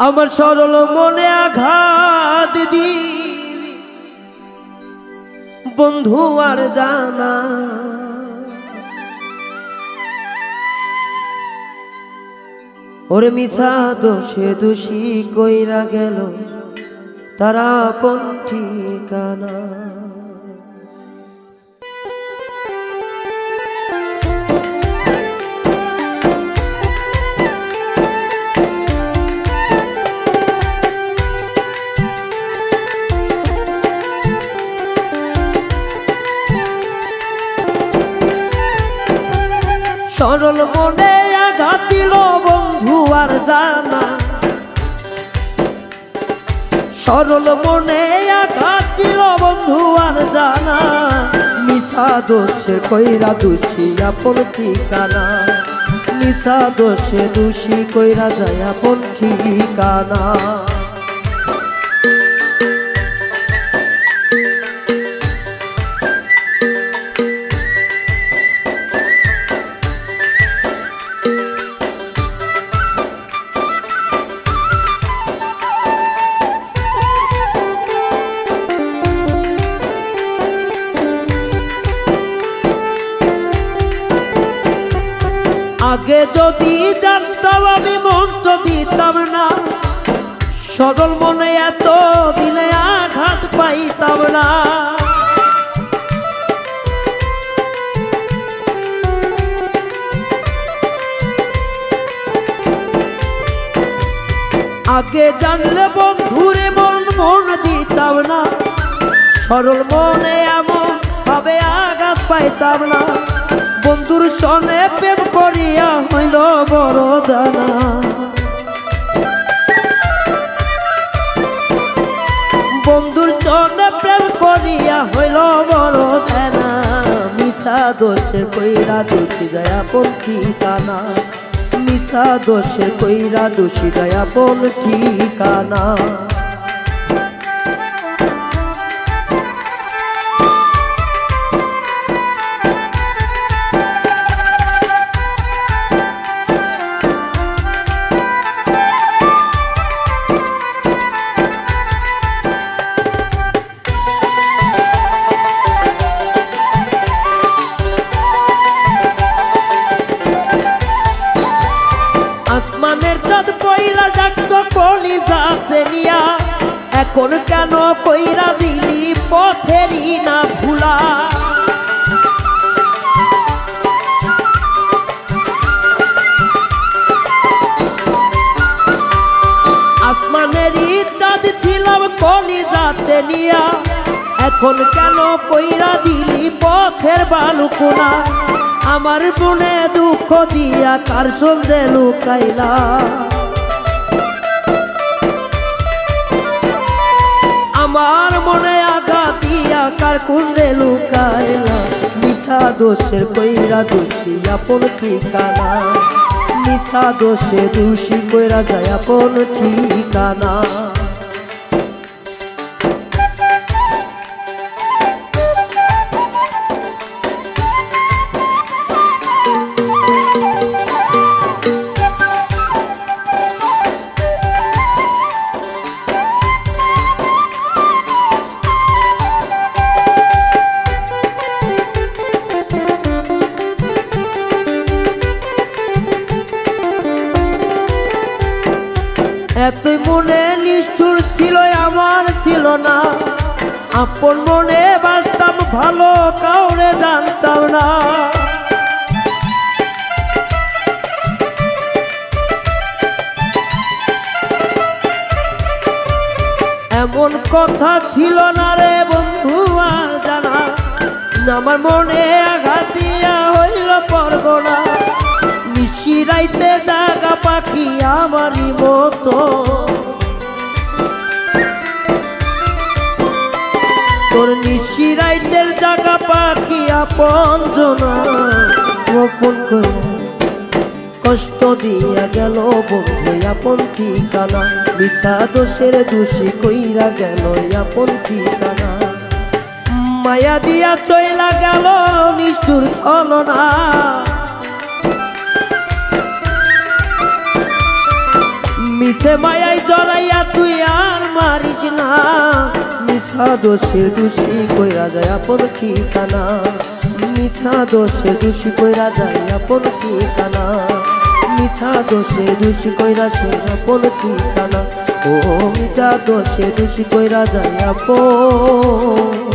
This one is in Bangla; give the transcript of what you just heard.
আমার সরল মনে আঘাত দি বন্ধু আর জানা ওরে মিছা দোষে দোষী কইরা গেল তারা কোন ঠিকানা। সরল মনে আঘাত দিল বন্ধু আর জানা, সরল মনে আঘাত দিল বন্ধু আর জানা, মিছা দোষে কইরা দোষী আপন ঠিকানা, মিছা দোষে দোষী কইরা যায় আপন ঠিকানা। আগে যদি জানতাম আমি মন তো দিতাম না, সরল মনে এত দিলে আঘাত পাইতাম না। আগে জানলে বন্ধুরে মন মন দিতাম না, সরল মনে এমন ভাবে আঘাত পাইতাম না। বন্ধুর সনে প্রেম করিয়া হইল বড় জানা, বন্ধুর সনে প্রেম করিয়া হইল বড় জানা, মিছা দোষে কইরা দোষী যায় আপন ঠিকানা, মিছা দোষে কইরা দোষী যায় আপন ঠিকানা। আসমানের চাঁদ পয়লা ডাকতো কলিজাতে নিয়া, এখন কেন কইরা দিলি পথেরই না ভুলা। আসমানেরই চাঁদ ছিলাম কলিজাতে নিয়া, এখন কেন কইরা দিলি পথের বালুকোনা। আমার মনে দুঃখ দিয়া কার সঙ্গে লুকাইলা, আমার মনে আঘাত দিয়া কার কুন্দে লুকাইলা। মিছা দোষের কইরা দোষী আপন ঠিকানা, মিছা দোষে দোষী কইরা যায় আপন ঠিকানা। এতই মনে নিষ্ঠুর ছিল আমার ছিল না, আপন মনে বাঁচতাম ভালো কাউরে জানতাম না। এমন কথা ছিল না রে বন্ধু আর জানা, আমার মনে আঘাত দিয়া হইল পরগনা। নিশিরাইতে জাগা পাখি আমারই মতো, তোর নিশিরাইতের জাগা পাখি আপন জনা, গোপন করে কষ্ট দিয়া গেল বন্ধু আপন ঠিকানা, মিছা দোষের দোষী কইরা গেল আপন ঠিকানা। মায়া দিয়া চইলা গেল নিষ্ঠুর ছলনা, মিছে মায়াই জড়াইয়া তুই আর মারিস না, মিছা দোষের দোষী কইরা যায় আপন ঠিকানা, মিছা দোষের দোষী কইরা যায় আপন ঠিকানা, মিছা দোষের দোষী কইরা সে আপন ঠিকানা, ও মিছা দোষের দোষী কইরা যায় আপন